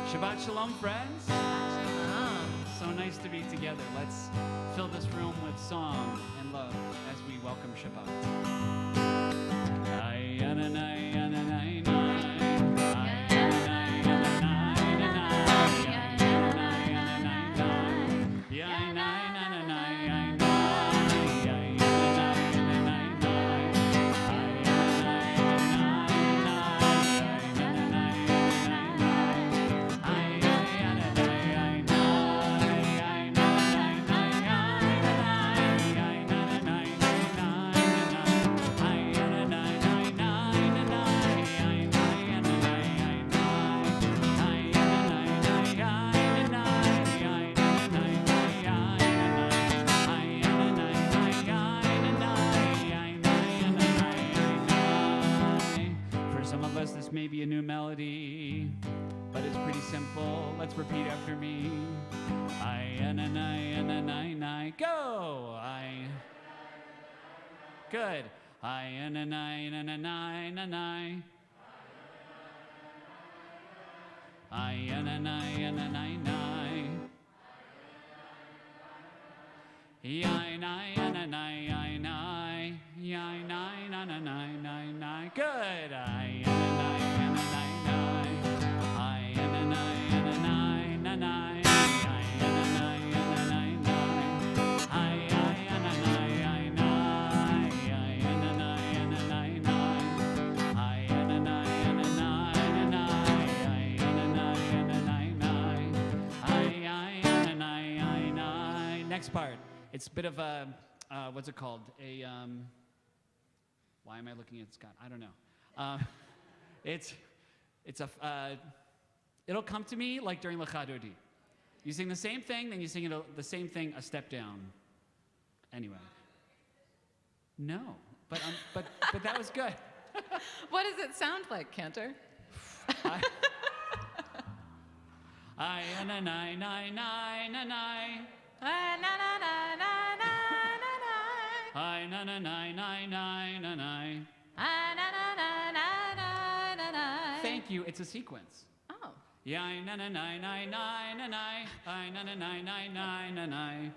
Shabbat Shalom, friends. So nice to be together. Let's fill this room with song and love as we welcome Shabbat. This may be a new melody, but it's pretty simple. Let's repeat after me. I, go! Good. I, Good. Next part. It's a bit of a, what's it called? Why am I looking at Scott? I don't know. It'll come to me like during L'Chadodi. You sing the same thing, then you sing the same thing a step down. Anyway. No, but that was good. What does it sound like, Cantor? Thank you. It's a sequence. Oh.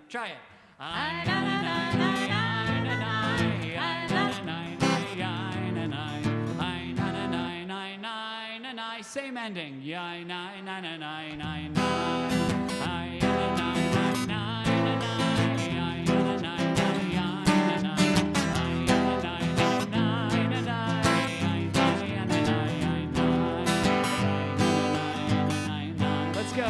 Try it. Same ending. Let's go.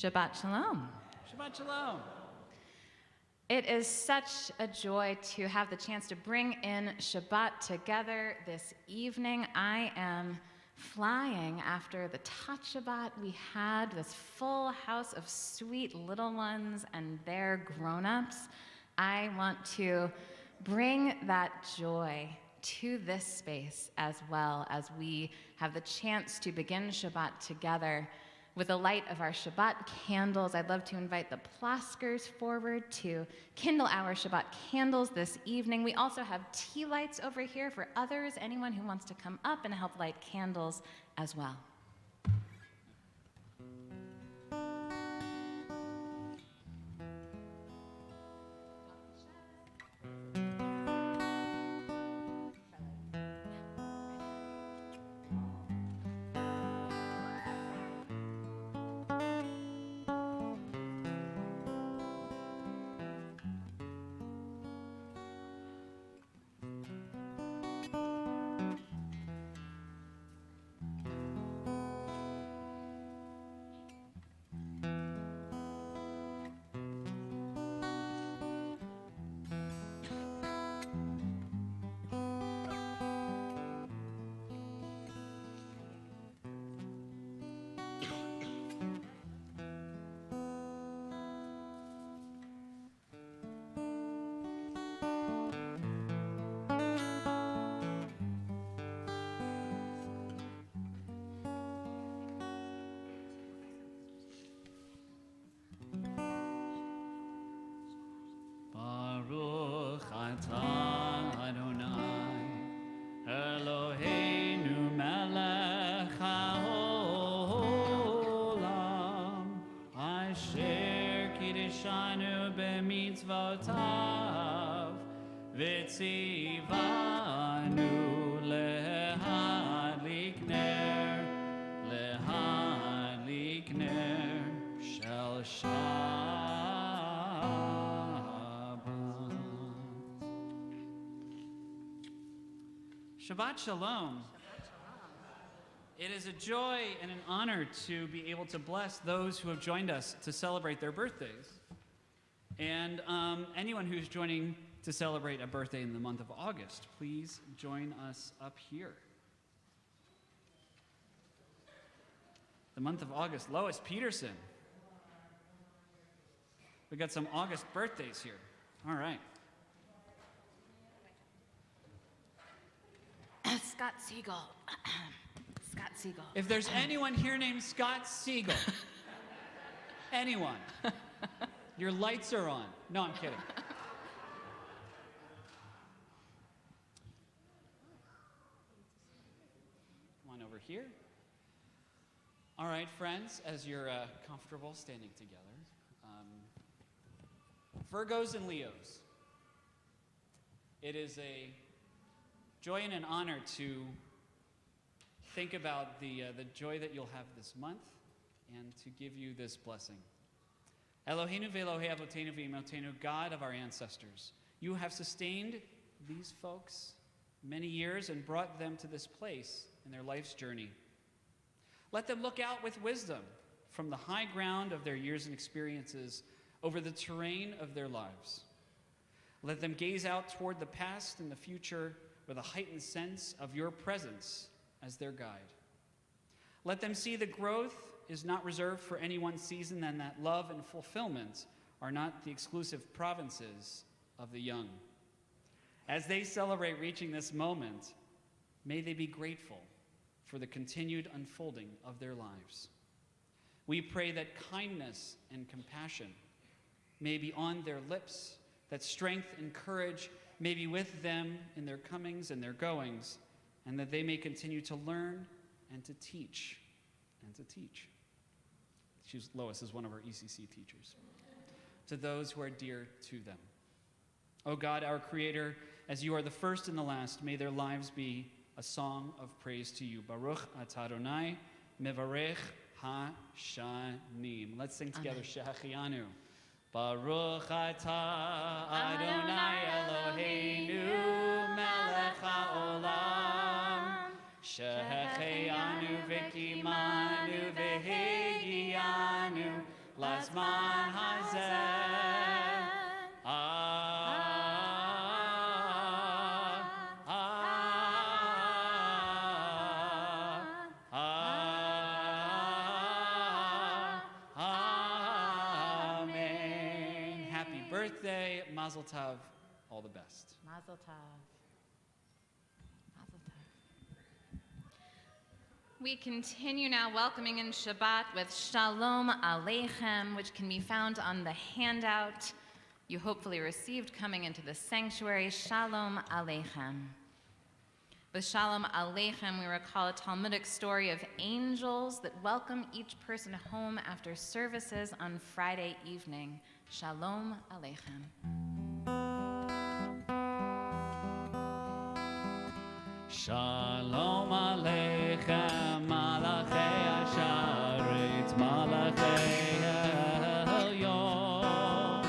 Shabbat Shalom. Shabbat Shalom. It is such a joy to have the chance to bring in Shabbat together this evening. I am flying after the Tot Shabbat we had, this full house of sweet little ones and their grown-ups. I want to bring that joy to this space as well as we have the chance to begin Shabbat together with the light of our Shabbat candles. I'd love to invite the Plaskers forward to kindle our Shabbat candles this evening. We also have tea lights over here for others, anyone who wants to come up and help light candles as well. v'kedeshanu b'mitzvotav v'tzivanu lehadlik ner shel Shabbat. Shabbat Shalom. It is a joy and an honor to be able to bless those who have joined us to celebrate their birthdays. And anyone who's joining to celebrate a birthday in the month of August, please join us up here. The month of August, Lois Peterson. We got some August birthdays here. All right. Scott Siegel. Scott Siegel. If there's anyone here named Scott Siegel, anyone, your lights are on. No, I'm kidding. Come on over here. All right, friends, as you're comfortable standing together, Virgos and Leos, it is a joy and an honor to think about the joy that you'll have this month and to give you this blessing. Eloheinu ve'Elohei avotenu v'imotenu, God of our ancestors, you have sustained these folks many years and brought them to this place in their life's journey. Let them look out with wisdom from the high ground of their years and experiences over the terrain of their lives. Let them gaze out toward the past and the future with a heightened sense of your presence as their guide. Let them see the growth is not reserved for any one season and that love and fulfillment are not the exclusive provinces of the young. As they celebrate reaching this moment, may they be grateful for the continued unfolding of their lives. We pray that kindness and compassion may be on their lips, that strength and courage may be with them in their comings and their goings, and that they may continue to learn and to teach and to teach. Lois is one of our ECC teachers. To those who are dear to them. O God, our Creator, as you are the first and the last, may their lives be a song of praise to you. Baruch atah Adonai, mevarech ha-shanim. Let's sing together, Shehachianu. Baruch atah Adonai Eloheinu melech haolam, shehachianu v'kimanu v'hegianu lazman hazeh. Birthday, Mazel Tov, all the best. Mazel Tov. Mazel Tov. We continue now welcoming in Shabbat with Shalom Aleichem, which can be found on the handout you hopefully received coming into the sanctuary. Shalom Aleichem. With Shalom Aleichem, we recall a Talmudic story of angels that welcome each person home after services on Friday evening. Shalom Aleichem. Shalom Aleichem, Malachei Hasharet, Malachei Elyon.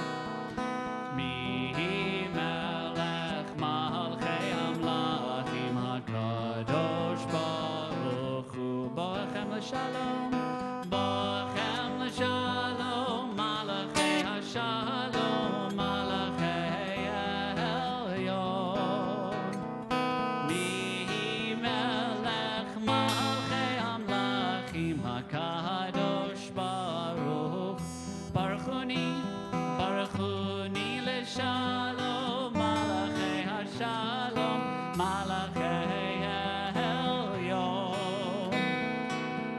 Mihi Melech Malchei Amlachim HaKadosh Baruch Hu. Bochem l'shalom, Bochem l'shalom, Malachei Hashalom, Malachei Elyon. Mihi Melech Malchei Amlachim HaKadosh Baruch. Baruchuni, Baruchuni l'shalom, Malachei Hashalom, Malachei Elyon.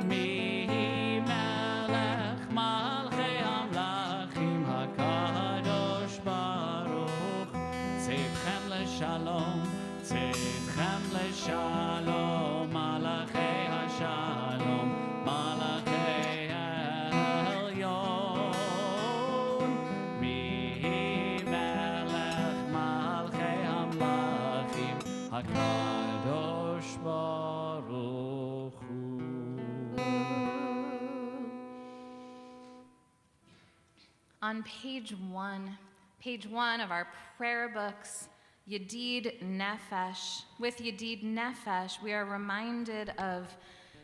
Mihi Melech Malchei Amlachim HaKadosh Baruch. Tzedchem l'shalom, Tzedchem l'shalom, Malachei Hashalom, Malachei Elyon. Kadosh Baruch Hu. On page one of our prayer books, Yedid Nefesh. With Yedid Nefesh, we are reminded of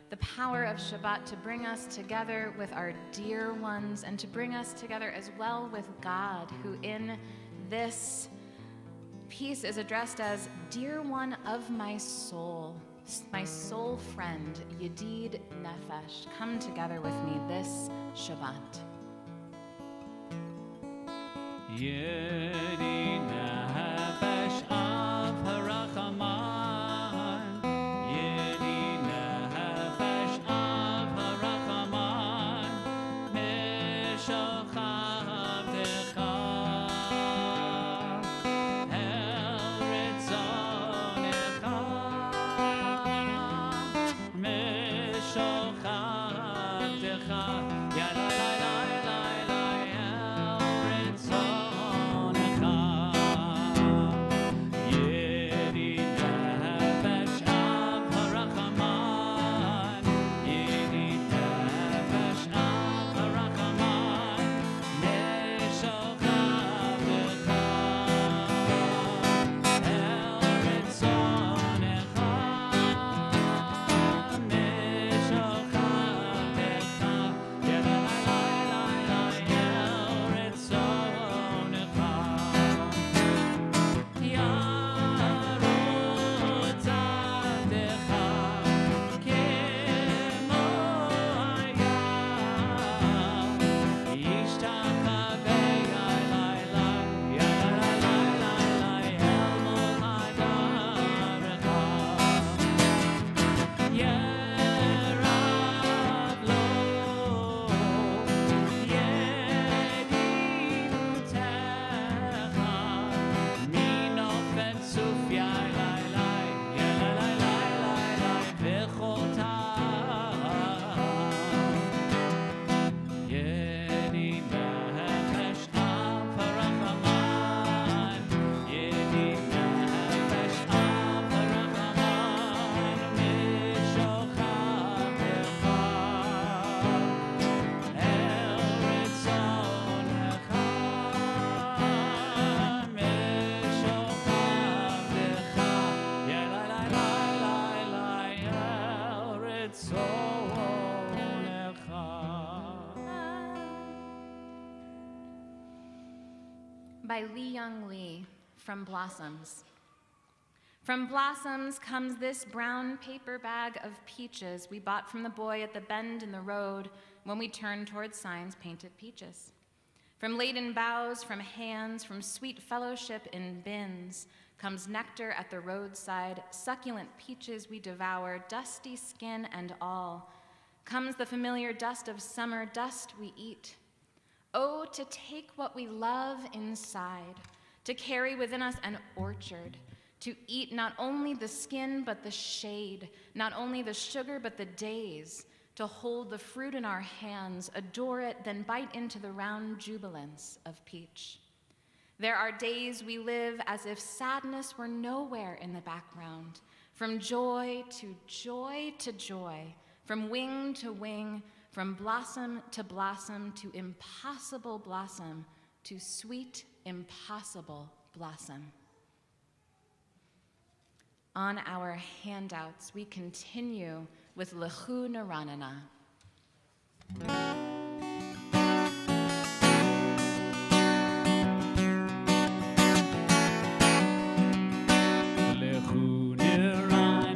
the power of Shabbat to bring us together with our dear ones and to bring us together as well with God, who in this piece is addressed as dear one of my soul friend, Yedid Nefesh. Come together with me this Shabbat. Yedi nefesh av harachaman, Yedi nefesh av harachaman, mishochav decha, el ritzonecha, mishochav decha, yala la la la la el ritzonecha. Yedi nefesh av harachaman, Yedi nefesh av harachaman, mishochav decha, el ritzonecha, mishochav decha, yala la la la la el ritzonecha. Yarot avdecha kemo hayam, yishtachavei alayla, yala la la la el mohadarecha. Yerav lo yedidutecha, minoch ben sufya laylay, yala laylay laylay v'chotam. Yedi nefesh av harachaman, Yedi nefesh av harachaman, mishochav decha, el ritzonecha, mishochav decha, yala la la la la el ritzonecha. By Lee Young Lee from Blossoms. From Blossoms comes this brown paper bag of peaches we bought from the boy at the bend in the road when we turned towards signs painted peaches. From laden boughs, from hands, from sweet fellowship in bins, comes nectar at the roadside, succulent peaches we devour, dusty skin and all. Comes the familiar dust of summer, dust we eat. Oh, to take what we love inside, to carry within us an orchard, to eat not only the skin but the shade, not only the sugar but the days, to hold the fruit in our hands, adore it, then bite into the round jubilance of peach. There are days we live as if sadness were nowhere in the background, from joy to joy to joy, from wing to wing, from blossom to impossible blossom, to sweet, impossible blossom. On our handouts, we continue with Lechu Naranana. Lechu niranena,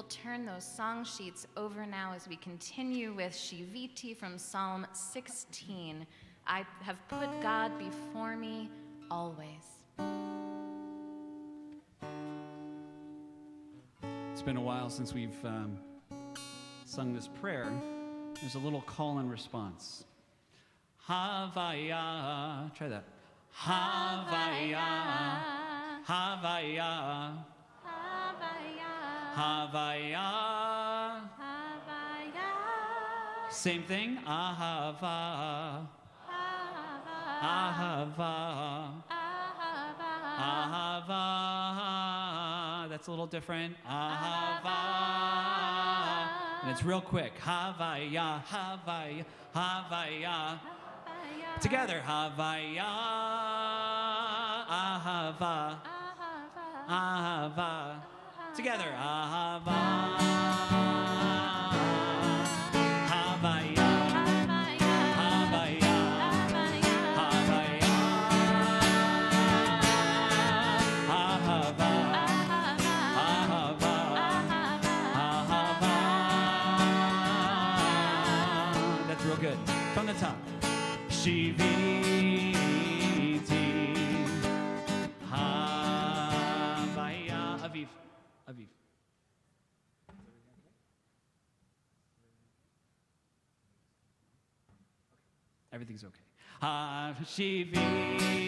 turn those song sheets over now as we continue with Shiviti from Psalm 16. I have put God before me always. It's been a while since we've sung this prayer. There's a little call and response. Havaya. Try that. Havaya. Havaya. Havaya. Same thing. Ahava. Ahava. Ahava. That's a little different. Ahava. And it's real quick. Havaya. Havaya. Havaya. Together. Havaya. Ahava. Ahava. Together. Ahava. Havaya. Havaya. Havaya. Ahava. Ahava. Ahava. That's real good. From the top. Shiviti. Havaya. Aviv. Aviv. Everything's okay. Shiviti.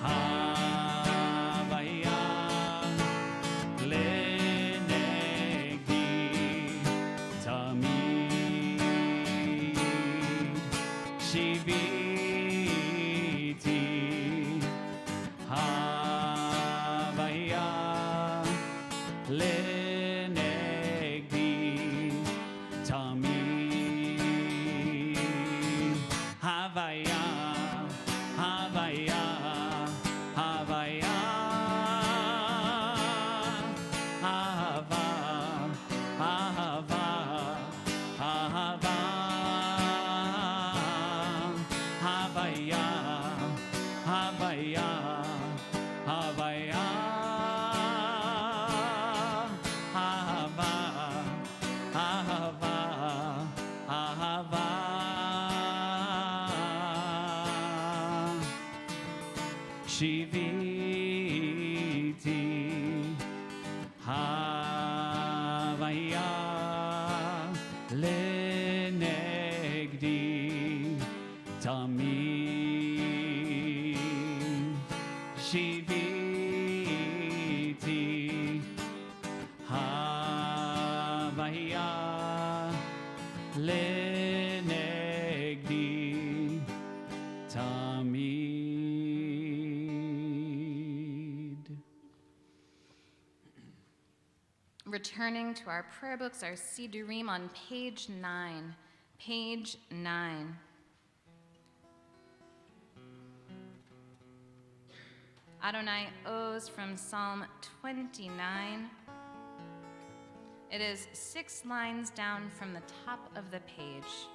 Havaya. Lenegdi. Tamid. Shiviti. Havaya. Lenegdi. Tamid. Havaya. Havaya. Havaya. Ahava. Ahava. Ahava. Havaya. Havaya. Havaya. Ahava. Ahava. Ahava. Shiviti. Havaya. Lenegdi. Tamid. Shiviti. Havaya. Lenegdi. Tamid. Returning to our prayer books, our Sidurim on page 9. Page 9. Adonai owes from Psalm 29. It is 6 lines down from the top of the page.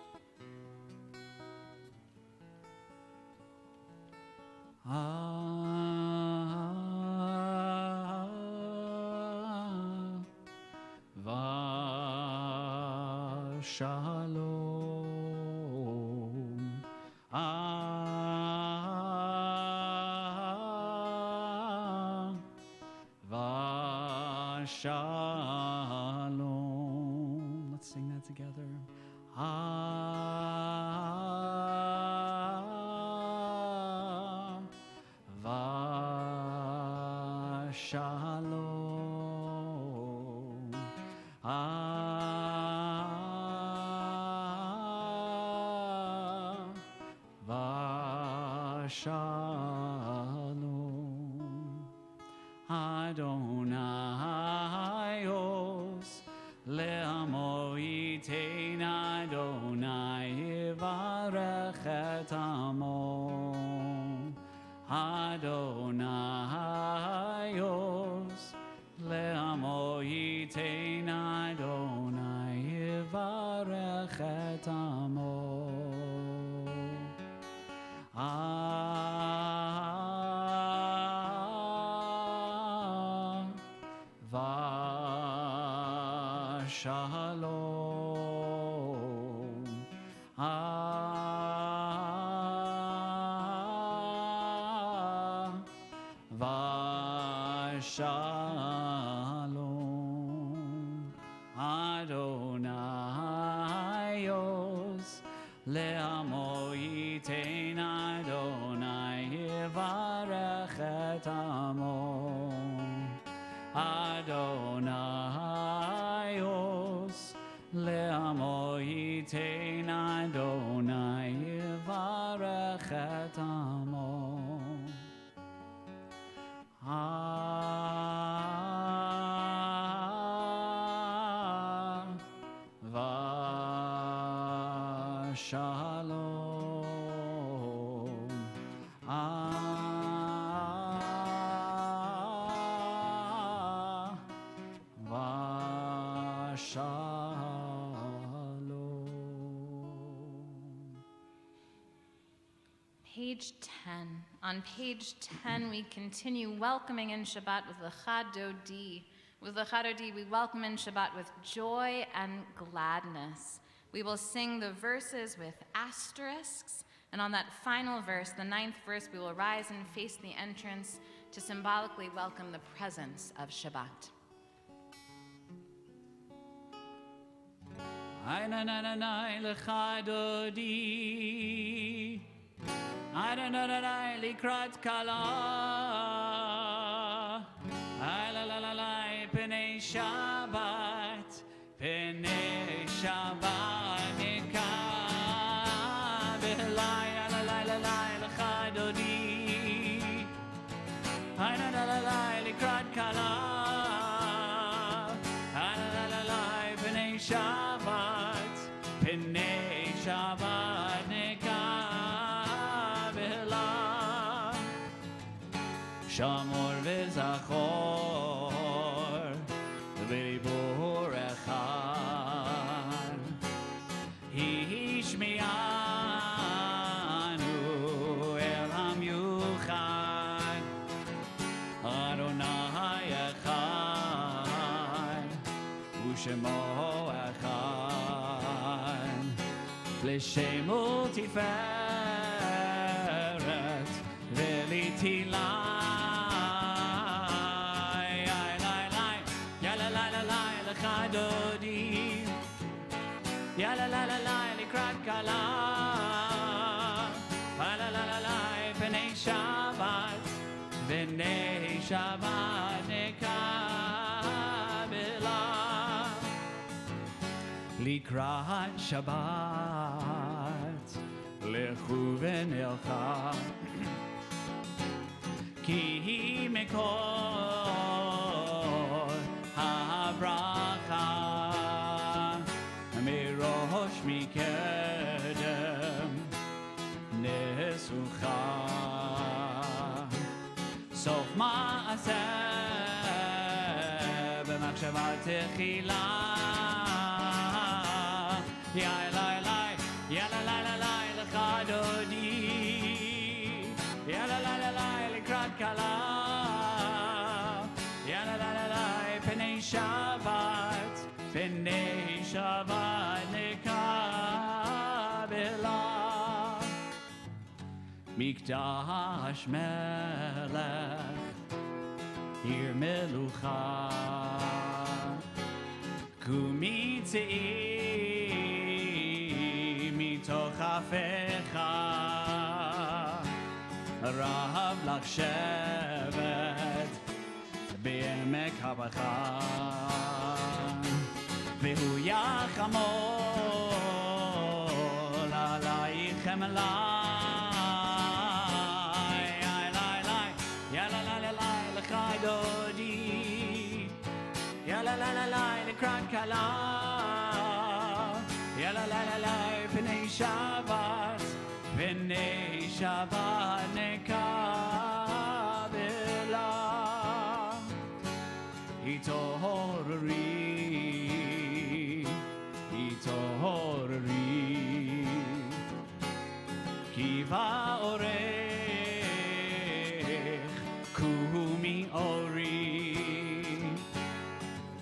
Shalom. Shalom. Let's sing that together. Shalom. Shalom. Adonai os le'amo yitein Adonai yivarech et amo. Adonai os le'amo yitein Adonai yivarech et amo. shalom. Shalom. Adonai Yos le'amo yitein Adonai yivarech et amo. Adonai Yos le'amo yitein Adonai yivarech et amo. Shalom. Shalom. Page 10. On page 10, we continue welcoming in Shabbat with Lecha Dodi. With Lecha Dodi, we welcome in Shabbat with joy and gladness. We will sing the verses with asterisks, and on that final verse, the 9th verse, we will rise and face the entrance to symbolically welcome the presence of Shabbat. Adonai lecha dodi, Adonai likrat kala, Alalai pnei Shabbat, pnei Shabbat nikah, Behlai alalai lecha dodi, Adonai likrat kala, Alalai pnei Shabbat, pnei Shabbat nikah, Behlai Shamor v'zachor v'ribur echad Hishmi'anu el hamyuchad Adonai echad u'shemo echad l'shemo tiferet v'litila Dodi, ya la la la la, likrat kala, la la la la la, b'nei Shabbat, b'nei Shabbat nekabela, likrat Shabbat, lechu v'nelcha, ki mekor habracha. Mirosh mikedem nesucha sof ma'aseh b'machshavat techila ya elai elai lecha dodi ya elai likrat kala ya elai pnei Shabbat pnei Shabbat nekabela Mikdash melech Hir melucha Kumitzi mitoch afecha Rav lach shevet B'emek habacha והוא יחמול עלייכם אליי, יאללה לך דודי, יאללה לקראת כלה, יאללה פני שבת, פני שבת נקבלה, התעוררי Torri Kiva orech Kumi ori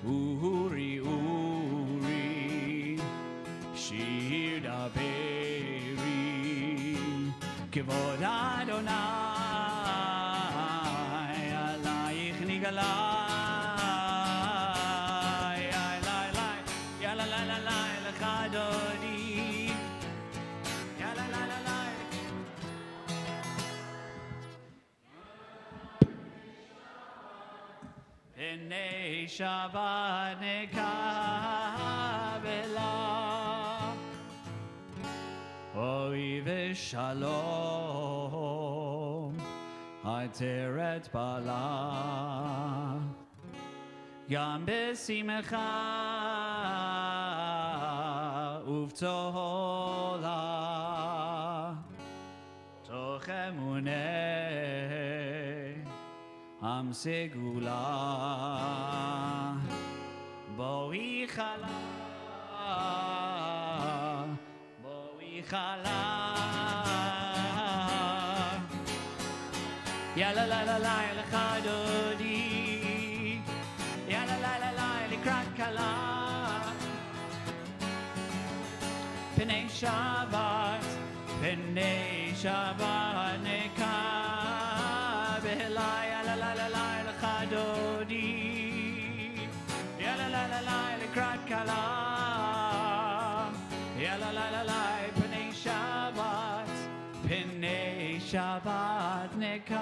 Uri Kivod Adonai, alayich nigalai, lai lai, ya la la la la, lechadodi, ya la la la la. B'nei Shabbat Kabbalat, Oive Shalom, Hateret Bala, Yam Besimcha, Uvtola, Toch Emunei, Am Segula, Boi Chala, Boi Chala, Ya la la la la Lechadodi, Ya la la la la Likrat Kala, Pnei Shabbat, Pnei Shabbat Nekabelai, Ya la la la la Lechadodi, Ya la la la la Likrat Kala, Ya la la la la Pnei Shabbat, Pnei Shabbat Nekabelai.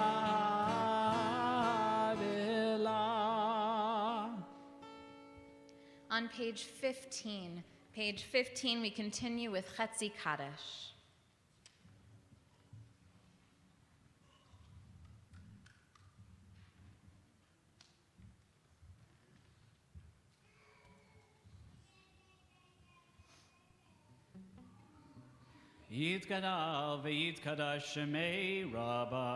On page 15, we continue with Chetzi Kaddish. Yitkadal v'yitkadash shemei Rabba,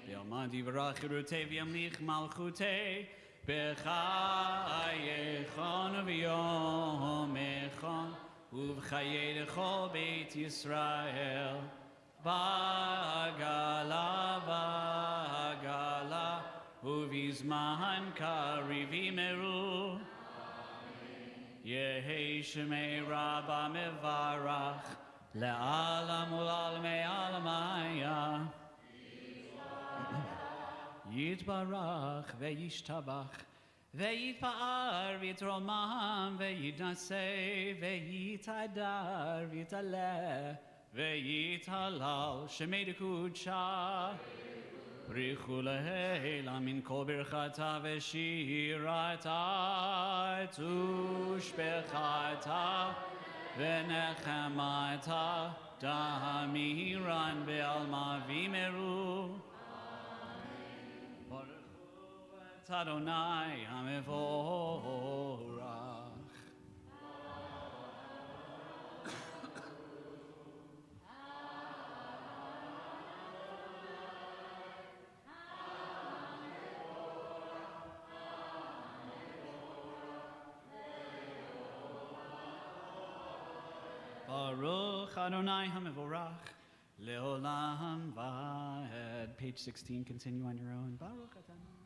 v'yalmad yivarach yerutei v'yamlich malchutei, b'chayechon v'yom echon, uv'chayei l'chol beit Yisrael, b'agala b'agala, uv'yizman kariv yimeru, Yehei shemei Rabba mevarach, Le'alam u'lalmei alamaya, Yitbarach ve'yishtabach, ve'yitpa'ar v'yitromam, ve'yitnaseh, ve'yitadar, v'yitaleh, ve'yitalal, shemei dekudsha, Brichu le'ela min kol birchata ve'shirata, tushbechata, V'nechemata damiran be'alma v'imeru. Baruch et Adonai hamevorach. Baruch Adonai HaMevorach Leolam Vaed. Page 16, continue on your own. Baruch Adonai.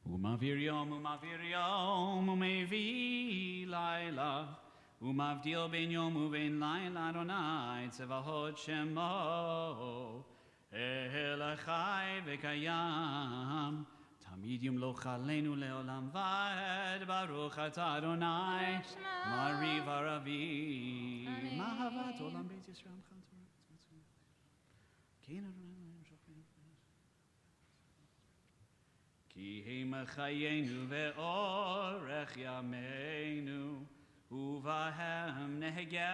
Umavir yom, umevi laila. Umavdil ben yom uven laila Adonai tzevahot shemo. Elachai v'kayam, tamid yimloch aleinu leolam vaed, baruch atah Adonai, mariv aravi, mahavat olam beit Yisrael cham Torah. Ki hem chayenu ve'orech yameinu, uvahem nehege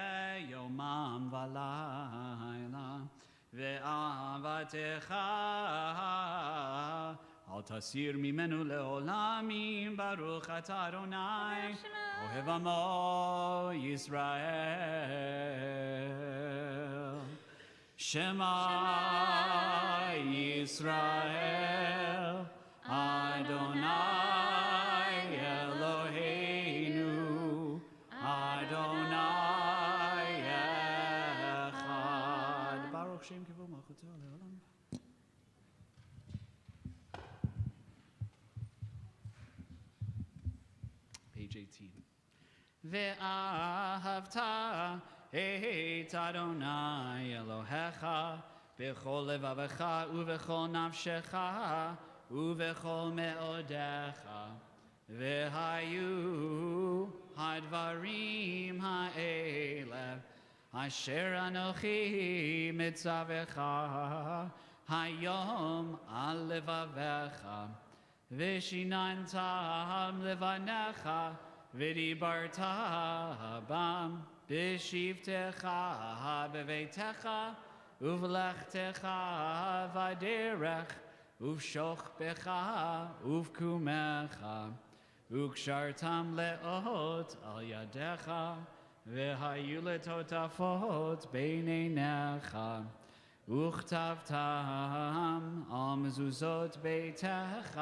yomam v'layla. Ve'avatecha al tasir mimenu leolamim, baruch atah Adonai ohev amo Yisrael. Shema Yisrael Adonai Eloheinu Adonai Echad. Baruch Shem Kivod Malchuto Leolam. page 18. ואהבת את אדוני אלוהיך בכל לבבך ובכל נפשך ובכל מאודיך. והיו הדברים האלה אשר אנוכי מצווך היום על לבביך, ושיננתם לבניך ודיברת בם בשבתך בביתך ובלכתך בדרך ובשוכבך ובקומך, וקשרתם לאות על ידיך, והיו לטוטפות בין עיניך, וכתבתם על מזוזות ביתך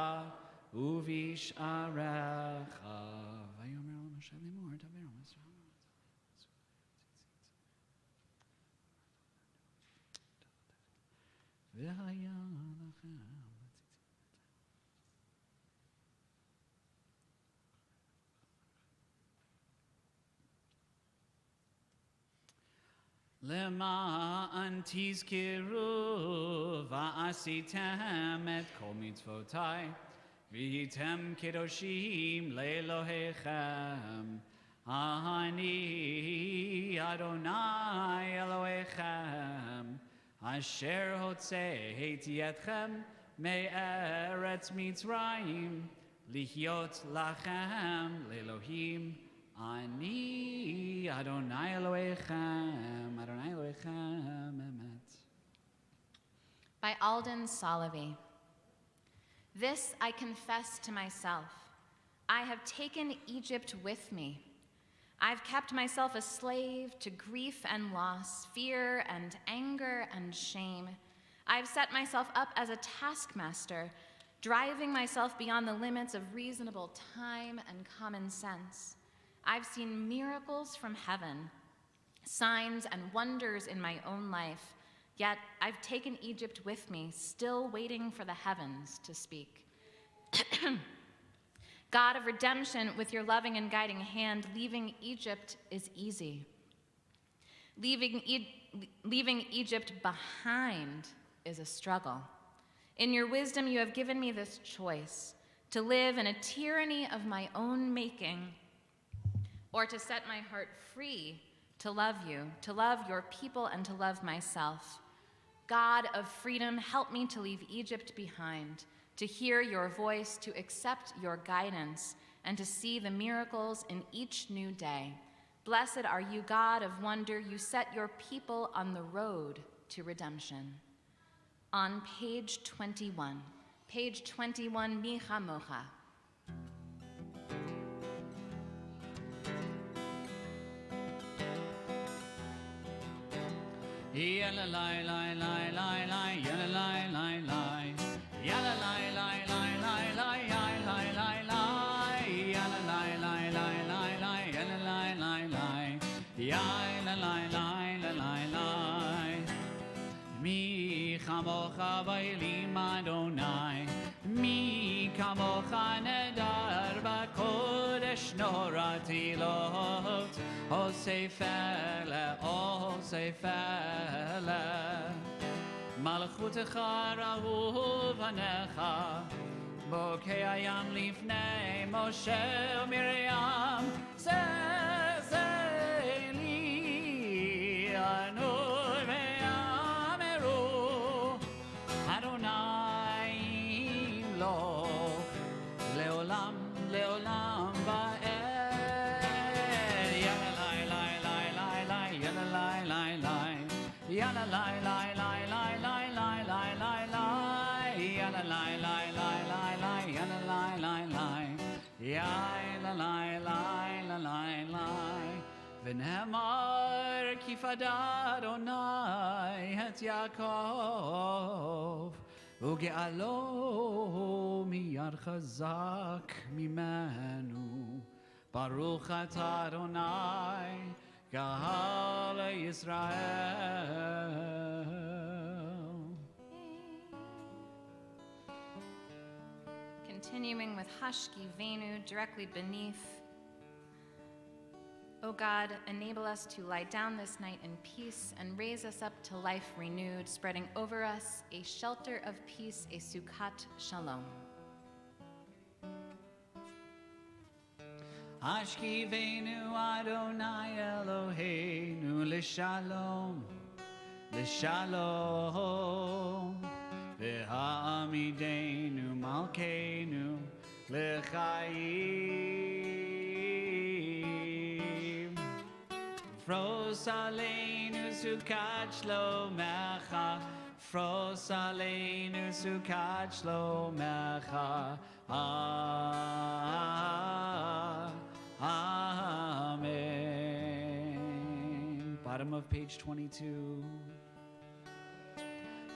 ובשעריך. ויאמר למשה לאמור, דבר על והיה לכם למען תזכרו ועשיתם את כל מצוותיי והייתם קדושים לאלוהיכם. אני אדוני אלוהיכם אשר הוצאתי אתכם מארץ מצרים להיות לכם לאלוהים. אני אדוני אלוהיכם, אדוני אלוהיכם אמת. By Alden Solovey. This I confess to myself. I have taken Egypt with me. I've kept myself a slave to grief and loss, fear and anger and shame. I've set myself up as a taskmaster, driving myself beyond the limits of reasonable time and common sense. I've seen miracles from heaven, signs and wonders in my own life, yet I've taken Egypt with me, still waiting for the heavens to speak. God of redemption, with your loving and guiding hand, leaving Egypt is easy. Leaving Egypt behind is a struggle. In your wisdom, you have given me this choice, to live in a tyranny of my own making, or to set my heart free to love you, to love your people, and to love myself. God of freedom, help me to leave Egypt behind, to hear your voice, to accept your guidance, and to see the miracles in each new day. Blessed are you, God of wonder. You set your people on the road to redemption. On page 21, Mi Chamocha. Yalla lai lai lai lai lai, yalla lai lai lai, yalla lai lai lai lai lai, lai lai lai, yalla lai lai lai lai lai, yalla lai lai lai, yalla lai lai lai lai. Mi chamocha ba'elim Adonai, mi kamocha nedar b'kodesh norati lot. Osefele, Malchutecha rahu vanecha, Bokei hayam lifnei Moshe u'Miriam, Zezeli anu ve'ameru, Adonai imloch, leolam, leolam va'ed. Yalla lai lai lai lai lai lai lai lai lai, yalla lai lai lai lai lai, yalla lai lai lai, yalla lai lai lai lai. V'nehemar ki fada Adonai et Yaakov, uge'alo miyad chazak mimenu. Baruch atah Adonai Kahal Yisrael. Continuing with Hashki Venu, directly beneath O God, enable us to lie down this night in peace and raise us up to life renewed, spreading over us a shelter of peace, a Sukkot Shalom. Ashkivenu Adonai Eloheinu l'shalom, l'shalom. V'ha'amidenu malkeinu l'chaim. Fros aleinu Sukkot shlomecha, Fros aleinu Sukkot shlomecha. Amen. Bottom of page 22.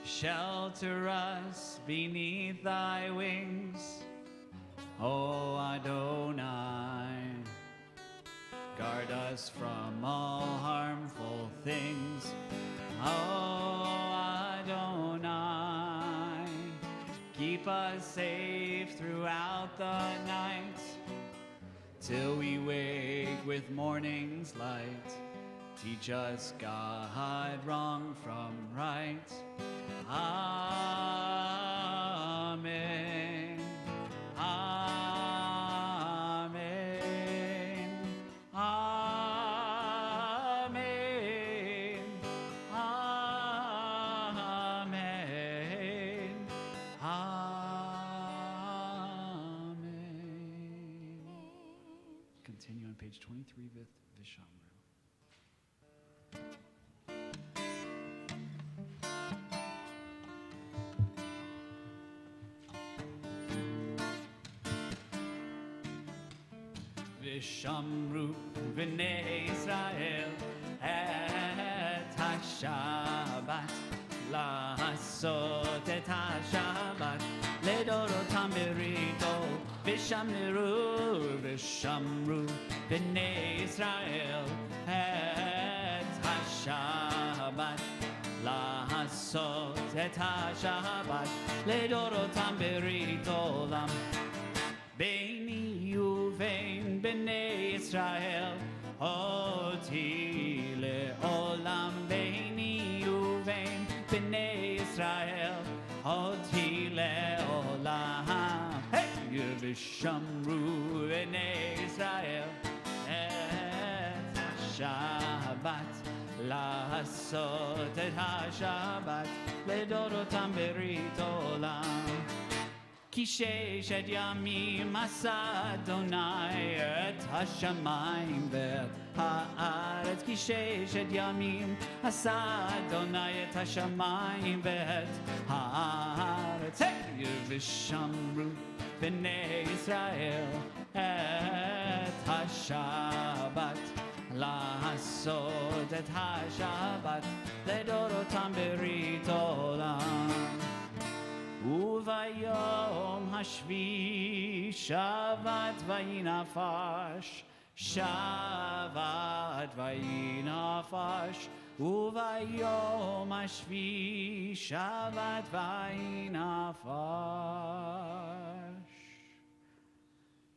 Shelter us beneath thy wings, O Adonai. Guard us from all harmful things, O Adonai. Keep us safe throughout the night, till we wake with morning's light. Teach us, God, wrong from right. Amen. Amen. Amen. Amen. Amen. Continue on page 23 with Vishamru. Vishamru b'nei Israel et ha-Shabbat, la'asot et ha-Shabbat ledorotam berito. Vishamru b'nei Israel et ha-Shabbat, la'asot et ha-Shabbat ledorotam berito lam. Beini uvein b'nei Israel, oti le'olam. Beini uvein b'nei Israel, oti le'olam. Hey! Vishamru b'nei Israel et ha-Shabbat, la'asot et ha-Shabbat ledorotam berit olam. Ki sheshet yamim asa Adonai et hashamayim ve'et haaretz. Ki sheshet yamim asa Adonai et hashamayim ve'et haaretz. Hey! Vishamru b'nei Israel et ha-Shabbat, la'asot et ha-Shabbat ledorotam berit olam. Uvayom hashvi Shabbat vayinafash, Shabbat vayinafash. Uvayom hashvi Shabbat vayinafash,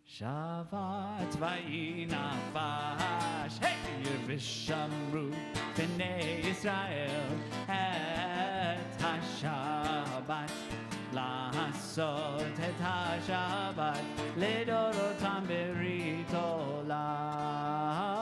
Shabbat vayinafash. Hey! Vishamru b'nei Israel et ha-Shabbat, la'asot et ha-Shabbat ledorotam berit olam.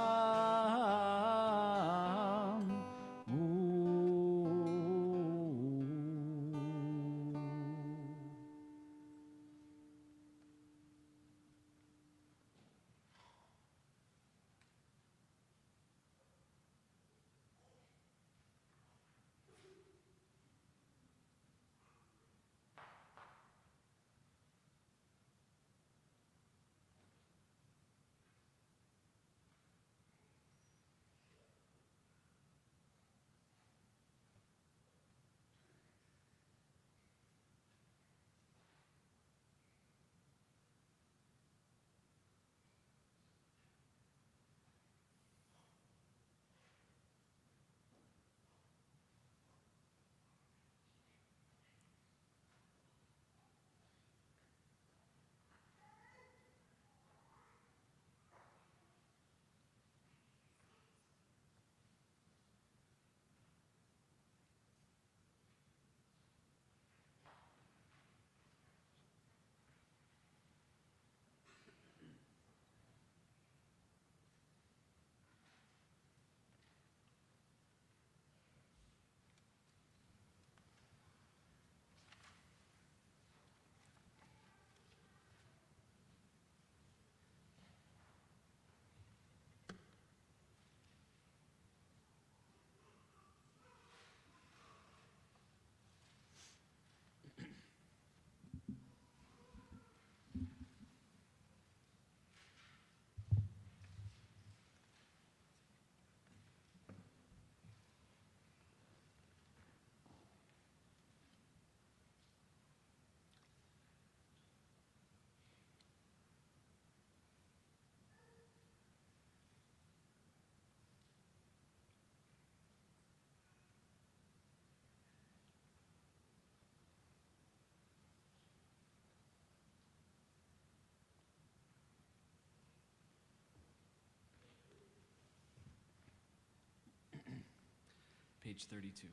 page 32.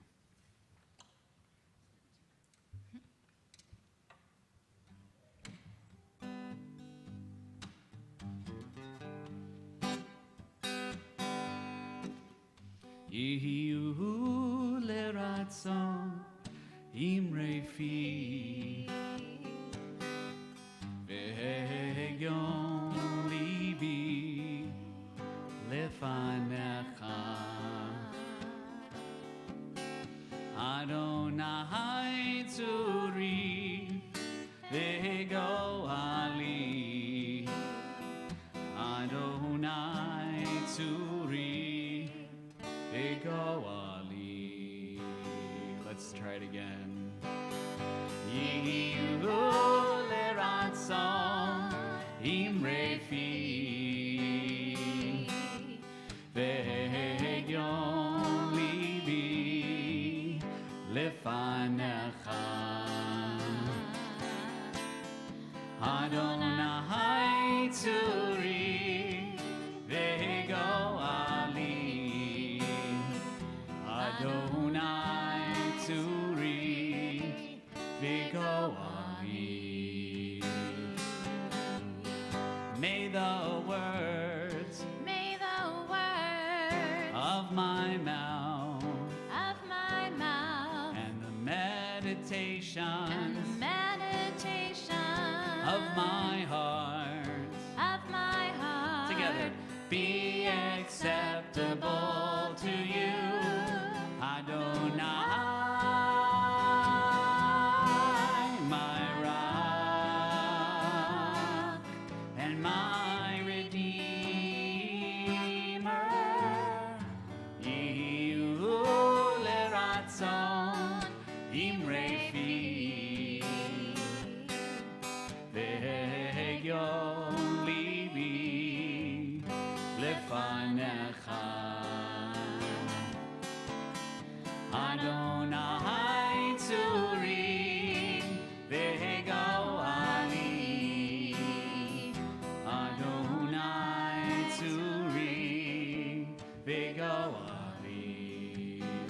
Yehu leratzon imre fi ve'yon libi lefanecha Adonai tzuri ve'goali Adonai tzuri ve'goali. Let's try it again. Yehu leratzon imre fi ve'yon libi lefanecha Adonai tzuri ve'goali Adonai tzuri ve'goali. May the words of my mouth and the meditations of my heart together be acceptable to you, Adonai, my rock and my redeemer. Yehu leratzon imre fi ve'yon libi lefanecha Adonai tzuri ve'goali Adonai tzuri ve'goali.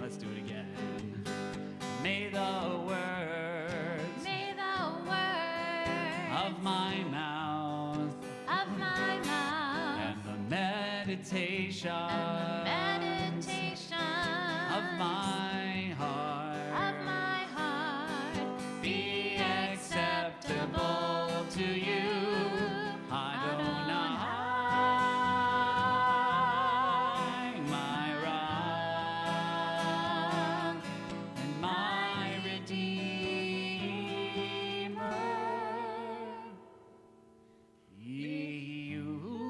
Let's do it again. May the words of my mouth and the meditation of my heart be acceptable to you, Adonai, my rock and my redeemer. Yehu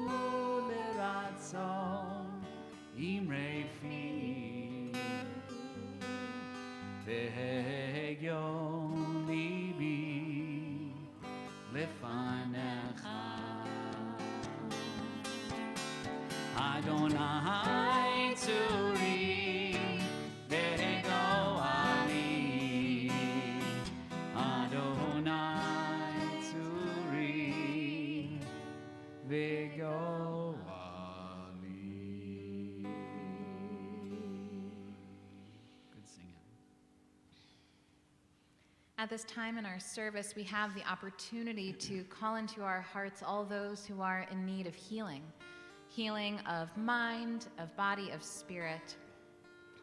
leratzon imre fi ve'yon libi lefanecha Adonai tzuri ve'goali Adonai tzuri ve'goali. Good singing. At this time in our service, we have the opportunity to call into our hearts all those who are in need of healing of mind, of body, of spirit.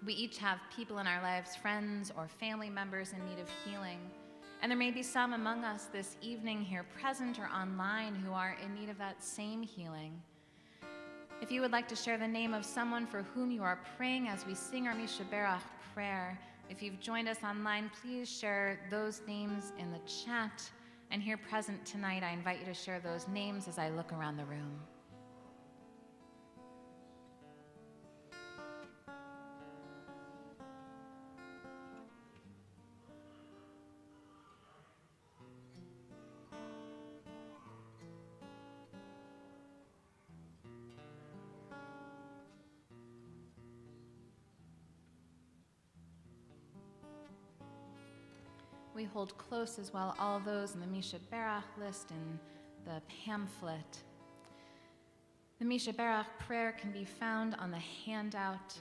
We each have people in our lives, friends or family members in need of healing. And there may be some among us this evening here present or online who are in need of that same healing. If you would like to share the name of someone for whom you are praying as we sing our Misha Berach prayer, if you've joined us online, please share those names in the chat. And here present tonight, I invite you to share those names as I look around the room. We hold close as well all of those in the Misha Berach list and the pamphlet. The Misha Berach prayer can be found on the handout.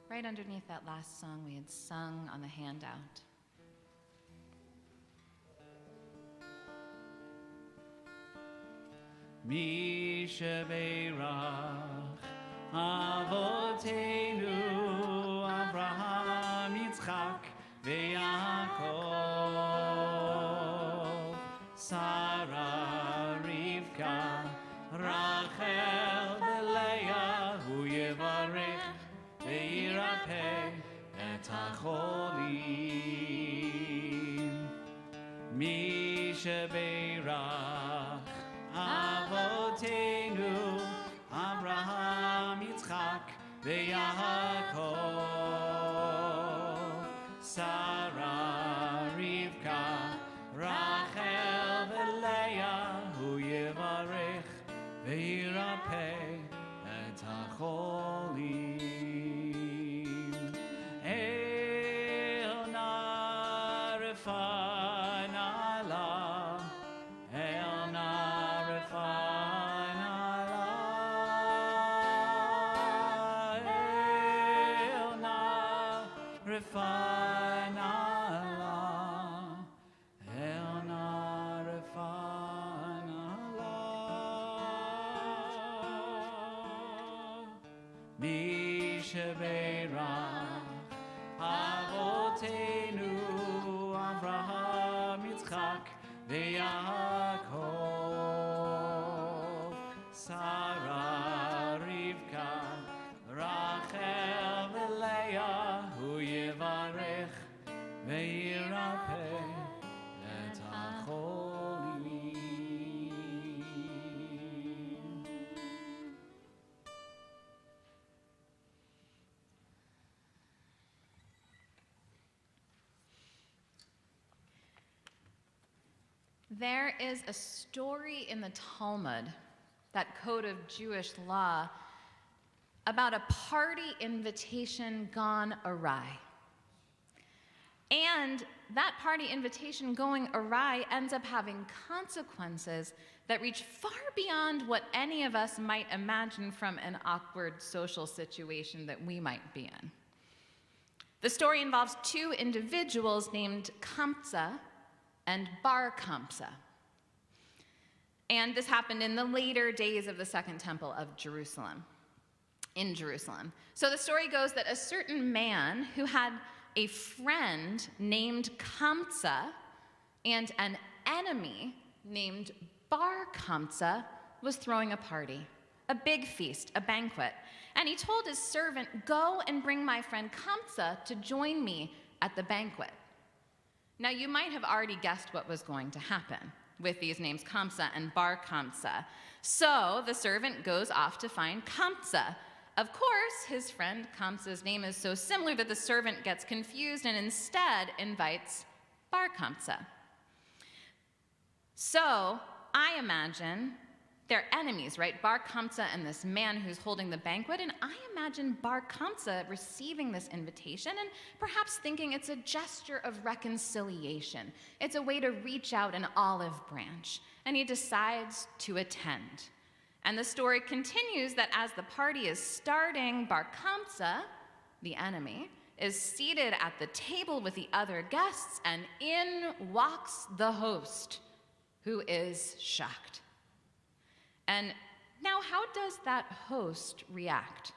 right underneath that last song we had sung on the handout. Mi shebeirach Avotenu Avraham Yitzchak veYaakov Sarah Rivka Rachel veLeah Hu Yevarech veYirapeh et HaCholim Mi shebeirach Avotenu Abraham, Yitzchak, veYaakov, Sarah, Rivka, Rachel, veLeah, Hu Yevarech, veYirapeh et HaCholim. El na refan Allah, El na refan Allah, El na refan Allah, El na refan Allah. Mi shebeirach Avotenu Avraham, Yitzchak, veYaakov, Sarah, Rivka, Rachel, veLeah, Hu Yevarech, veYirapeh et HaCholim. There is a story in the Talmud, that code of Jewish law, about a party invitation gone awry. And that party invitation going awry ends up having consequences that reach far beyond what any of us might imagine from an awkward social situation that we might be in. The story involves two individuals named Kamsa and Bar Kamsa. And this happened in the later days of the Second Temple of Jerusalem, in Jerusalem. So the story goes that a certain man who had a friend named Kamsa and an enemy named Bar Kamsa was throwing a party, a big feast, a banquet. And he told his servant, "Go and bring my friend Kamsa to join me at the banquet." Now, you might have already guessed what was going to happen with these names Kamsa and Bar Kamsa. So the servant goes off to find Kamsa. Of course, his friend Kamsa's name is so similar that the servant gets confused and instead invites Bar Kamsa. So I imagine they're enemies, right? Bar Kamsa and this man who's holding the banquet. And I imagine Bar Kamsa receiving this invitation and perhaps thinking it's a gesture of reconciliation. It's a way to reach out an olive branch. And he decides to attend. And the story continues that as the party is starting, Bar Kamsa, the enemy, is seated at the table with the other guests, and in walks the host, who is shocked. And now, how does that host react?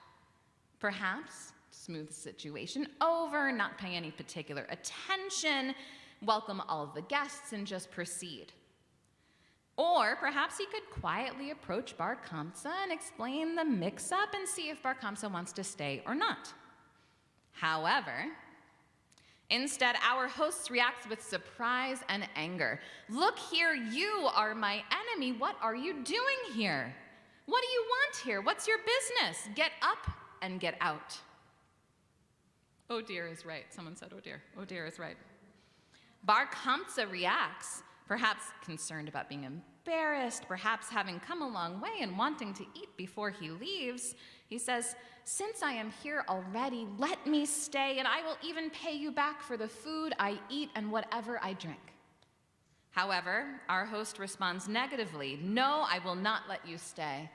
Perhaps smooth the situation over, not pay any particular attention, welcome all of the guests, and just proceed. Or perhaps he could quietly approach Bar Kamsa and explain the mix-up and see if Bar Kamsa wants to stay or not. However, instead, our host reacts with surprise and anger. "Look here, you are my enemy. What are you doing here? What do you want here? What's your business? Get up and get out." Oh dear is right. Someone said, oh dear. Oh dear is right. Bar Kamsa reacts, perhaps concerned about being embarrassed, perhaps having come a long way and wanting to eat before he leaves. He says, "Since I am here already, let me stay, and I will even pay you back for the food I eat and whatever I drink." However, our host responds negatively, "No, I will not let you stay."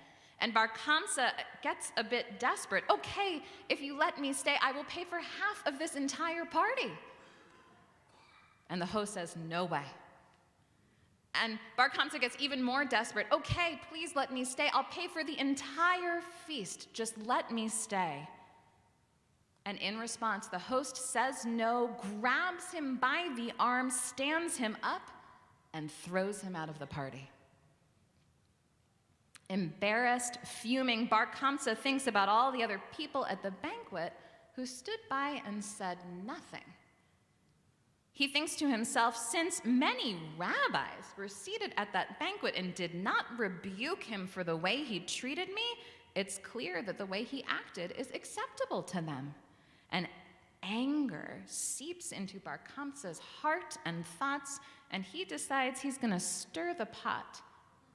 And Bar Kamsa gets a bit desperate. Okay, if you let me stay, I will pay for half of this entire party. And the host says, no way. And Bar Kamsa gets even more desperate. Okay, please let me stay. I'll pay for the entire feast. Just let me stay. And in response, the host says no, grabs him by the arm, stands him up, and throws him out of the party. Embarrassed, fuming, Bar Kamsa thinks about all the other people at the banquet who stood by and said nothing. He thinks to himself, since many rabbis were seated at that banquet and did not rebuke him for the way he treated me, it's clear that the way he acted is acceptable to them. And anger seeps into Bar Kamsa's heart and thoughts, and he decides he's going to stir the pot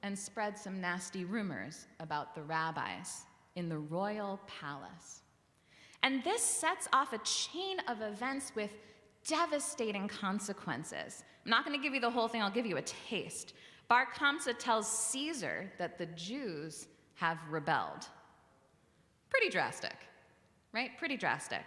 and spread some nasty rumors about the rabbis in the royal palace. And this sets off a chain of events with devastating consequences. I'm not going to give you the whole thing, I'll give you a taste. Bar Kamsa tells Caesar that the Jews have rebelled. Pretty drastic, right? Pretty drastic.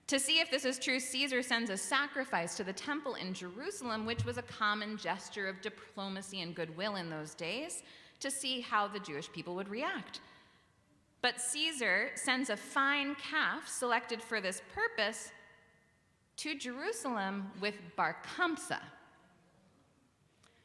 To see if this is true, Caesar sends a sacrifice to the temple in Jerusalem, which was a common gesture of diplomacy and goodwill in those days, to see how the Jewish people would react. But Caesar sends a fine calf selected for this purpose to Jerusalem with Bar Kamsa,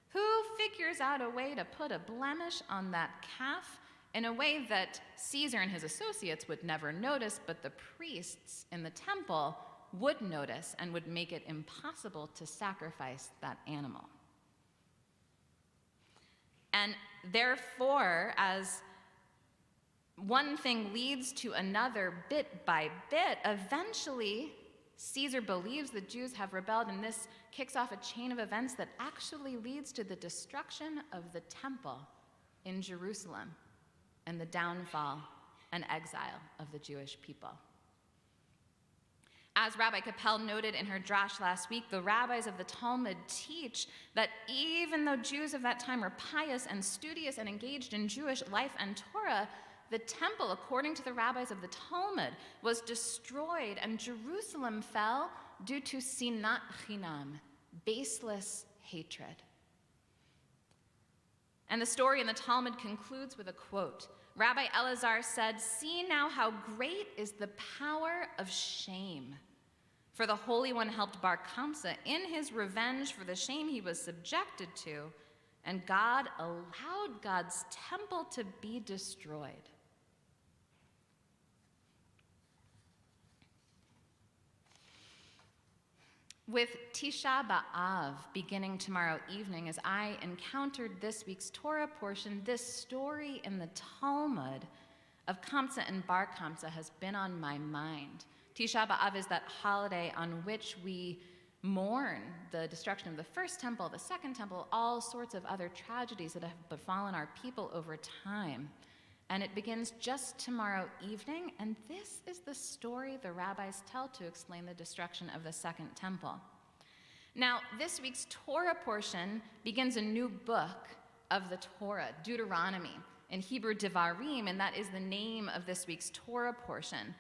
who figures out a way to put a blemish on that calf in a way that Caesar and his associates would never notice, but the priests in the temple would notice and would make it impossible to sacrifice that animal. And therefore, as one thing leads to another bit by bit, eventually Caesar believes the Jews have rebelled, and this kicks off a chain of events that actually leads to the destruction of the temple in Jerusalem and the downfall and exile of the Jewish people. As Rabbi Capel noted in her drash last week, the rabbis of the Talmud teach that even though Jews of that time were pious and studious and engaged in Jewish life and Torah, the temple, according to the rabbis of the Talmud, was destroyed, and Jerusalem fell due to sinat chinam, baseless hatred. And the story in the Talmud concludes with a quote. Rabbi Elazar said, "See now how great is the power of shame. For the Holy One helped Bar Kamsa in his revenge for the shame he was subjected to, and God allowed God's temple to be destroyed." With Tisha B'Av beginning tomorrow evening, as I encountered this week's Torah portion, this story in the Talmud of Kamsa and Bar Kamsa has been on my mind. Tisha B'Av is that holiday on which we mourn the destruction of the first temple, the second temple, all sorts of other tragedies that have befallen our people over time. And it begins just tomorrow evening, and this is the story the rabbis tell to explain the destruction of the second temple. Now, this week's Torah portion begins a new book of the Torah, Deuteronomy, in Hebrew Devarim, and that is the name of this week's Torah portion.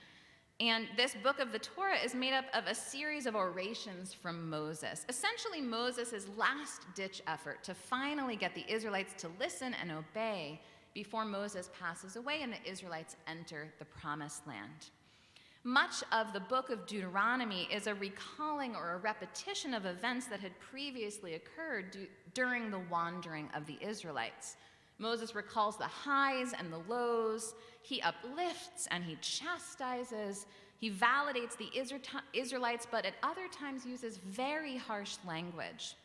And this book of the Torah is made up of a series of orations from Moses, essentially Moses' last-ditch effort to finally get the Israelites to listen and obey before Moses passes away and the Israelites enter the Promised Land. Much of the book of Deuteronomy is a recalling or a repetition of events that had previously occurred during the wandering of the Israelites. Moses recalls the highs and the lows. He uplifts and he chastises. He validates the Israelites, but at other times uses very harsh language.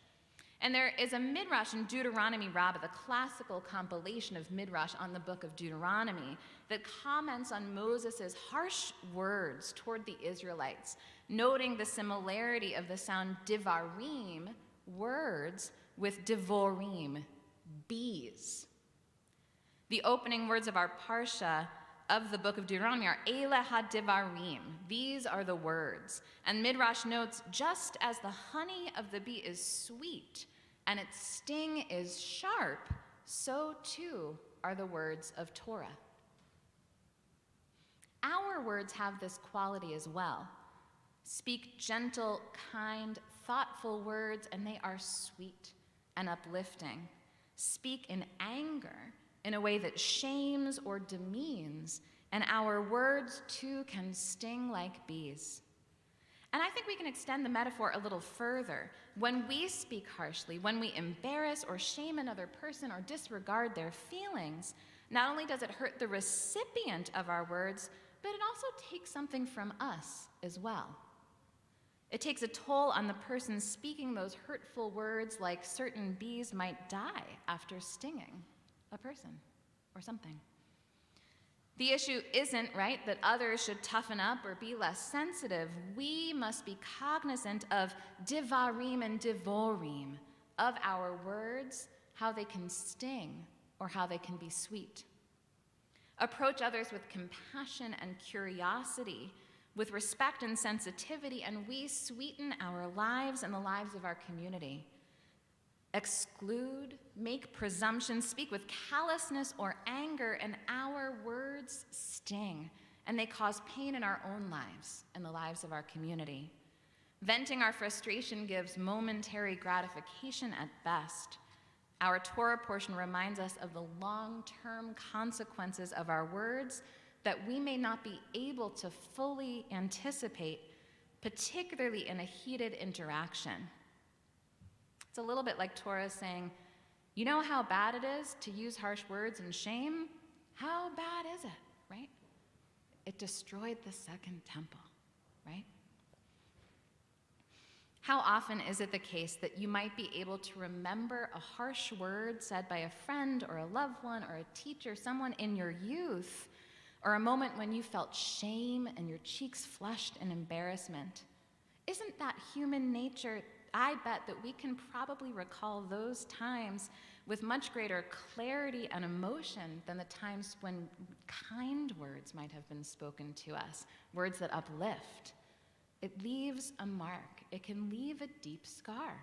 And there is a midrash in Deuteronomy Rabbah, the classical compilation of midrash on the book of Deuteronomy, that comments on Moses' harsh words toward the Israelites, noting the similarity of the sound divarim, words, with divorim, bees. The opening words of our parsha of the book of Deuteronomy are Ele ha-divarim. These are the words. And midrash notes, just as the honey of the bee is sweet and its sting is sharp, so too are the words of Torah. our words have this quality as well. Speak gentle, kind, thoughtful words, and they are sweet and uplifting. Speak in anger in a way that shames or demeans, and our words too can sting like bees. And I think we can extend the metaphor a little further. When we speak harshly, when we embarrass or shame another person or disregard their feelings, not only does it hurt the recipient of our words, but it also takes something from us as well. It takes a toll on the person speaking those hurtful words, like certain bees might die after stinging a person or something. The issue isn't, right, that others should toughen up or be less sensitive. We must be cognizant of divarim and divorim, of our words, how they can sting or how they can be sweet. Approach others with compassion and curiosity, with respect and sensitivity, and we sweeten our lives and the lives of our community. Exclude, make presumptions, speak with callousness or anger, and our words sting, and they cause pain in our own lives and the lives of our community. Venting our frustration gives momentary gratification at best. Our Torah portion reminds us of the long-term consequences of our words that we may not be able to fully anticipate, particularly in a heated interaction. It's a little bit like Torah saying, you know how bad it is to use harsh words and shame? How bad is it, right? It destroyed the second temple, right? How often is it the case that you might be able to remember a harsh word said by a friend or a loved one or a teacher, someone in your youth, or a moment when you felt shame and your cheeks flushed in embarrassment? Isn't that human nature? I bet that we can probably recall those times with much greater clarity and emotion than the times when kind words might have been spoken to us, words that uplift. It leaves a mark. It can leave a deep scar.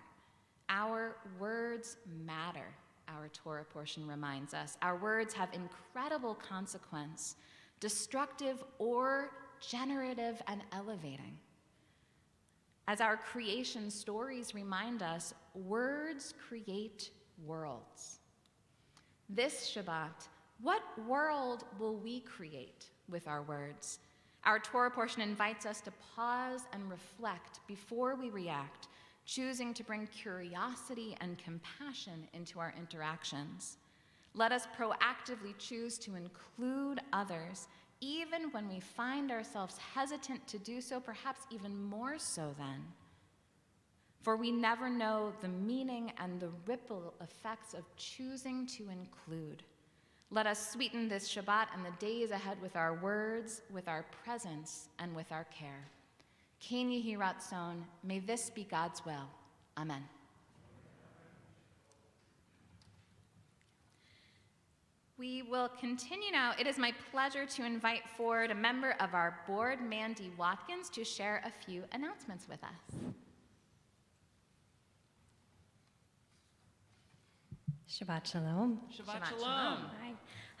Our words matter, our Torah portion reminds us. Our words have incredible consequence, destructive or generative and elevating. As our creation stories remind us, words create worlds. This Shabbat, what world will we create with our words? Our Torah portion invites us to pause and reflect before we react, choosing to bring curiosity and compassion into our interactions. Let us proactively choose to include others, even when we find ourselves hesitant to do so, perhaps even more so then. For we never know the meaning and the ripple effects of choosing to include. Let us sweeten this Shabbat and the days ahead with our words, with our presence, and with our care. Ken Yehi Ratzon, may this be God's will. Amen. We will continue now. It is my pleasure to invite forward a member of our board, Mandy Watkins, to share a few announcements with us. Shabbat Shalom. Shabbat Shalom.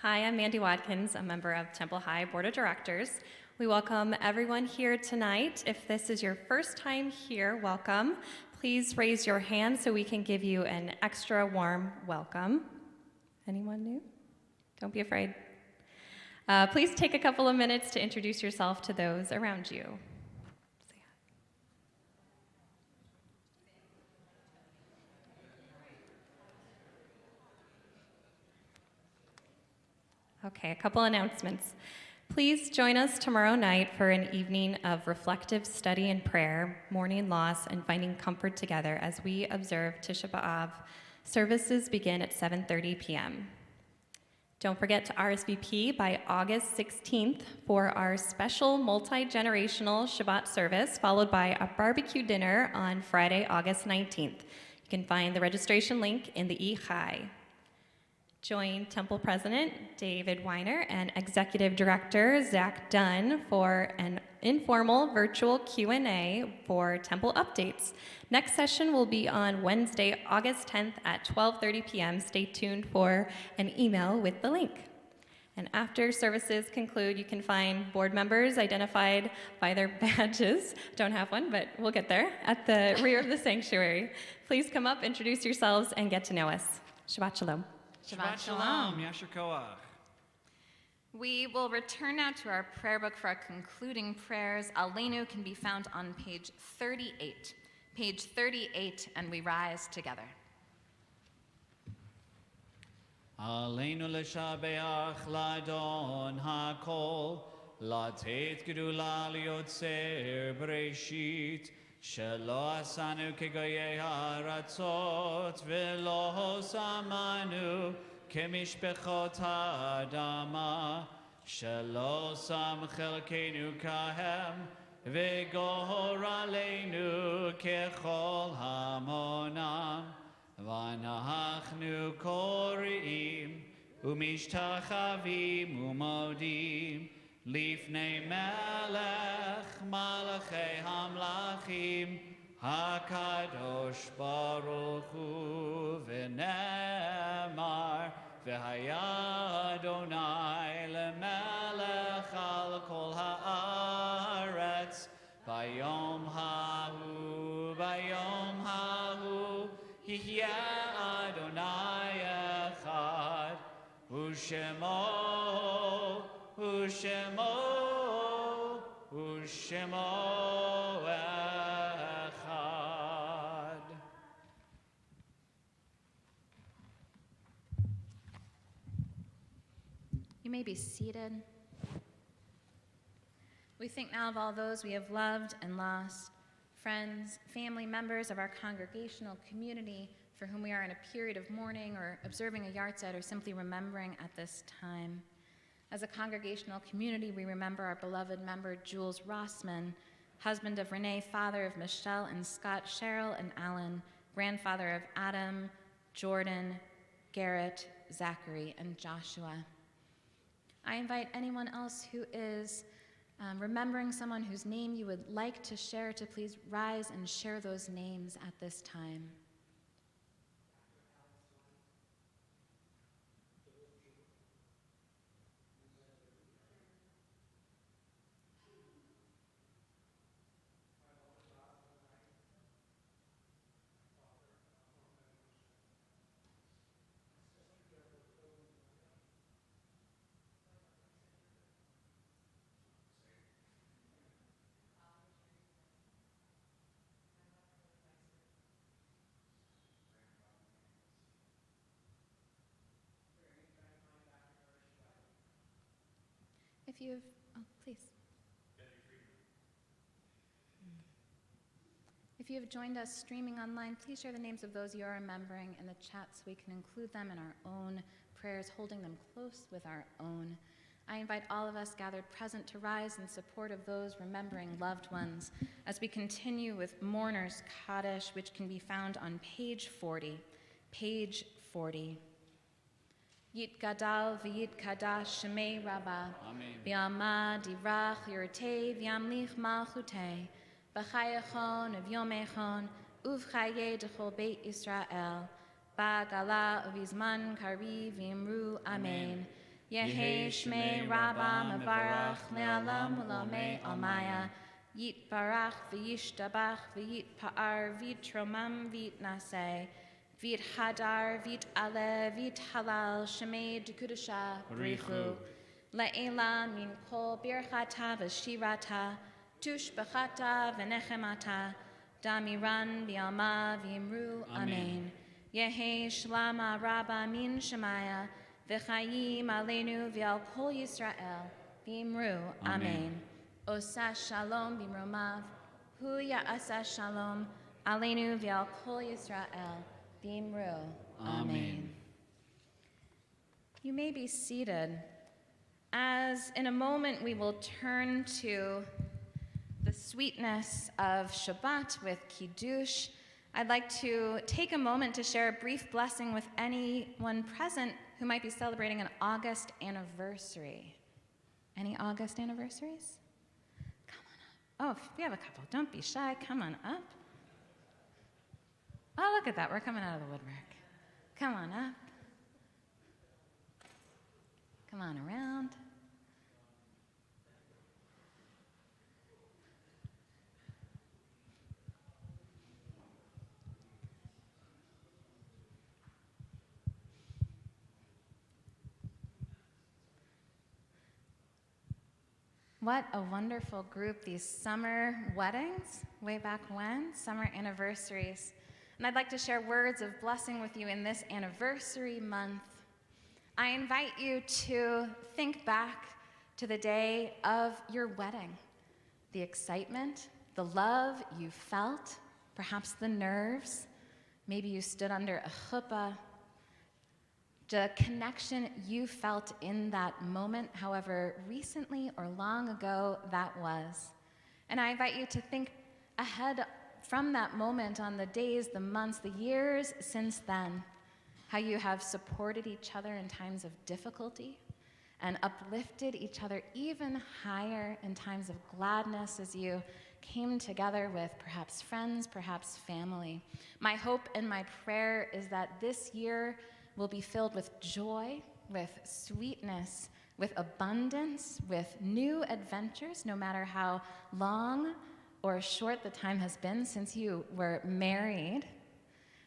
Hi, I'm Mandy Watkins, a member of Temple High Board of Directors. We welcome everyone here tonight. If this is your first time here, welcome. Please raise your hand so we can give you an extra warm welcome. Anyone new? Don't be afraid. Please take a couple of minutes to introduce yourself to those around you. Say hi. Okay, a couple announcements. Please join us tomorrow night for an evening of reflective study and prayer, mourning loss, and finding comfort together as we observe Tisha B'Av. Services begin at 7:30 p.m. Don't forget to RSVP by August 16th for our special multi-generational Shabbat service, followed by a barbecue dinner on Friday, August 19th. You can find the registration link in the e-Chai. Join Temple President David Weiner and Executive Director Zach Dunn for an informal virtual Q&A for Temple updates. Next session will be on Wednesday, August 10th at 12:30 p.m. Stay tuned for an email with the link. And after services conclude, you can find board members identified by their badges. Don't have one, but we'll get there, at the rear of the sanctuary. Please come up, introduce yourselves, and get to know us. Shabbat Shalom. Shabbat Shalom. Yasher Koach. We will return now to our prayer book for our concluding prayers. Aleinu can be found on page 38. Page 38, and we rise together. Aleinu l'shabeach l'adon hakol, latet gedula liotzer bereshit, shelo asanu kegoyei haratzot, velo samanu kemishpechot ha'adama, shelo sam chelkeinu kahem, v'gor aleinu kechol hamonam. Vanachnu korim umishtachavim umodim lifnei melech malachei hamlachim hakadosh baruch hu v'nemar v'haya Adonai lemelech al kol haaretz bayom hahu Yeh Adonai Echad, Ushemo Echad. You may be seated. We think now of all those we have loved and lost, friends, family members of our congregational community for whom we are in a period of mourning or observing a yahrzeit or simply remembering at this time. As a congregational community, we remember our beloved member Jules Rossman, husband of Renee, father of Michelle and Scott, Cheryl and Alan, grandfather of Adam, Jordan, Garrett, Zachary, and Joshua. I invite anyone else who is remembering someone whose name you would like to share to please rise and share those names at this time. If you have, please. If you have joined us streaming online, please share the names of those you are remembering in the chat so we can include them in our own prayers, holding them close with our own. I invite all of us gathered present to rise in support of those remembering loved ones as we continue with Mourner's Kaddish, which can be found on page 40. Page 40. Yit gadal v'yit kadash shemei rabba v'yama divrach yirtei v'yamlich malchutei b'chayachon v'yomechon uv'chaye d'chol beit Yisrael ba'gala uv'izman kari v'imru amen. Yehi shmei rabba mevarach le'alam u'lamei almaya yit barach v'yishtabach v'yit pa'ar v'yitromam v'yitnaseh Vit hadar, vit ale, vit halal, shemei dekudasha, brichu. Le'ela min kol birchata v'shirata, tush b'chata v'nechemata, damiran bi'alma v'imru, amen. Yehi shlama rabba min shemaya, v'chayim aleinu v'al kol Yisrael, v'imru, amen. Osa shalom b'imromav, hu ya'asa shalom, aleinu v'al kol Yisrael, Bimru. Amen. You may be seated. As in a moment we will turn to the sweetness of Shabbat with Kiddush, I'd like to take a moment to share a brief blessing with anyone present who might be celebrating an August anniversary. Any August anniversaries? Come on up. Oh, we have a couple. Don't be shy. Come on up. Oh, look at that. We're coming out of the woodwork. Come on up. Come on around. What a wonderful group, these summer weddings, way back when, summer anniversaries. And I'd like to share words of blessing with you in this anniversary month. I invite you to think back to the day of your wedding, the excitement, the love you felt, perhaps the nerves. Maybe you stood under a chuppah. The connection you felt in that moment, however recently or long ago that was. And I invite you to think ahead from that moment on the days, the months, the years since then, how you have supported each other in times of difficulty and uplifted each other even higher in times of gladness as you came together with perhaps friends, perhaps family. My hope and my prayer is that this year will be filled with joy, with sweetness, with abundance, with new adventures, no matter how long or short the time has been since you were married.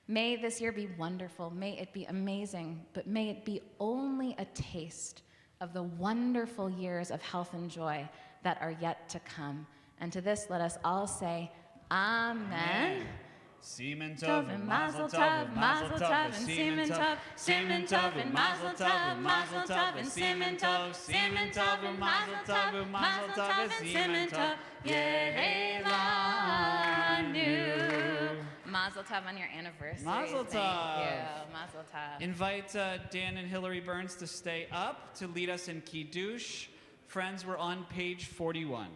May this year be wonderful, may it be amazing, but may it be only a taste of the wonderful years of health and joy that are yet to come. And to this, let us all say, Amen. Semen Tov and Mazel Tov, Mazel Tov and Semen Tov, Semen Tov and Mazel Tov, Mazel Tov and Semen Tov, Semen Tov and Mazel Tov, Mazel Tov and Semen Tov, Yehelanu. Mazel Tov on your anniversary. Mazel Thank Tov. you. Mazel Tov. Invite Dan and Hillary Burns to stay up to lead us in Kiddush. Friends, we're on page 41.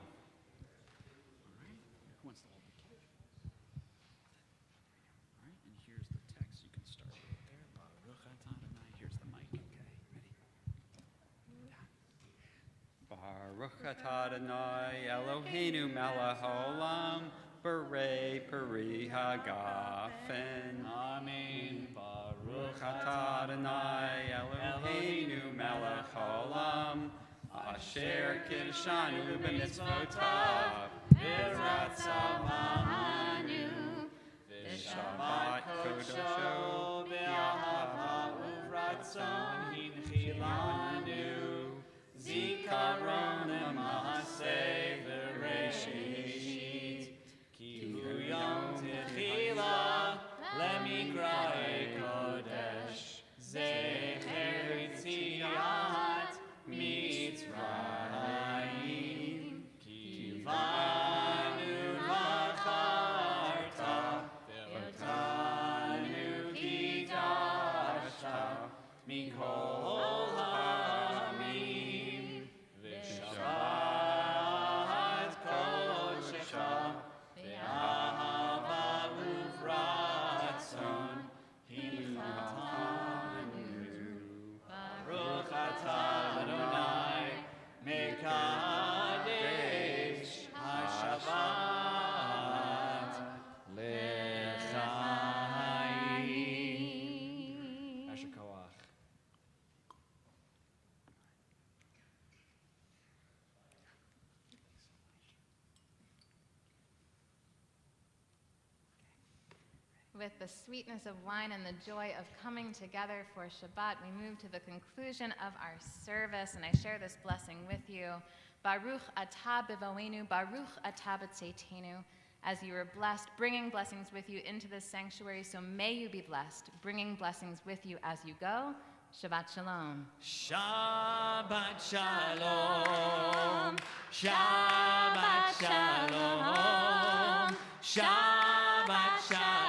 Baruch atah Adonai Eloheinu melech haolam Berei peri hagafen. Amen. Baruch atah Adonai Eloheinu melech haolam Asher kiddushanu b'mitzvotav v'ratzavanu v'shabbat kodosho b'ahava uvratzon hinchilanu Zikaron Maaseh Bereshit Ki hu yom techila lemigrae kodesh Zecher Yitziat Mitzrayim Ki vanu v'charta Ve'otanu kidashta Mikol With the sweetness of wine and the joy of coming together for Shabbat, we move to the conclusion of our service, and I share this blessing with you. Baruch atah b'voenu, Baruch atah b'tzeitenu. As you were blessed, bringing blessings with you into this sanctuary, so may you be blessed, bringing blessings with you as you go. Shabbat shalom. Shabbat shalom. Shabbat shalom. Shabbat shalom.